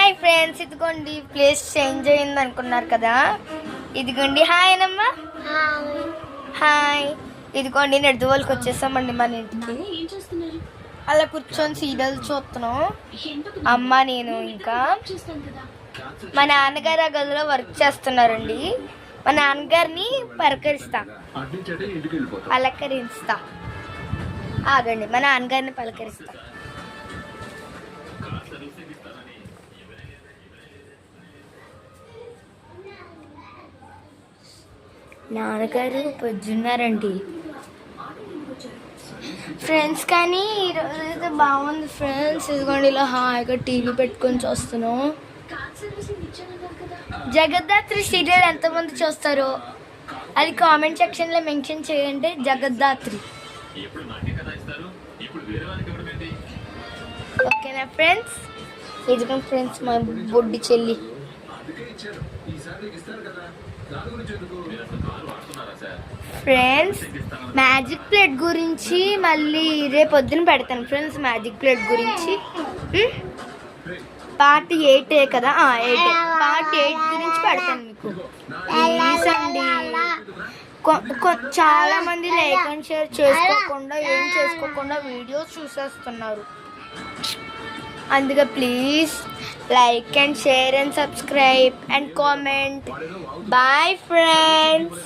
Hi friends, ఇదిగోండి place change అయింది అనుకున్నారు కదా. ఇదిగోండి హాయ్ అమ్మా. హాయ్. ఇదిగోండి నెడుదోళ్ళకి వచ్చేసామండి మన ఇంటికి. అలా కూర్చొని సీరియల్ చూస్తున్నాం అమ్మ నేను. ఇంకా మా నాన్నగారు ఆ గదిలో వర్క్ చేస్తున్నారండి. మా నాన్నగారిని పలకరిస్తా. ఆగండి, మా నాన్నగారిని పలకరిస్తా. నాన్నగారు పొద్దున్నారండి ఫ్రెండ్స్. కానీ ఈరోజు అయితే బాగుంది ఫ్రెండ్స్. ఇదిగోండి ఇలా హాయిగా టీవీ పెట్టుకొని చూస్తున్నాం. జగద్ధాత్రి సీరియల్ ఎంతమంది చూస్తారో అది కామెంట్ సెక్షన్లో మెన్షన్ చేయండి. జగద్ధాత్రి ఓకేనా ఫ్రెండ్స్? ఇదిగోండి ఫ్రెండ్స్ మా బొడ్డి చెల్లి. ఫ్రెండ్స్ మ్యాజిక్ ప్లేట్ గురించి మళ్ళీ రేపు పొద్దున పెడతాను ఫ్రెండ్స్. మ్యాజిక్ ప్లేట్ గురించి పార్ట్ 8 కదా, 8 పార్ట్ 8 గురించి పెడతాను మీకు. ప్లీజ్ అండి, చాలా మంది లైక్ అండ్ షేర్ చేసుకోకుండా వీడియోస్ చూసేస్తున్నారు. అందుకే please like and share and subscribe and comment. Bye friends.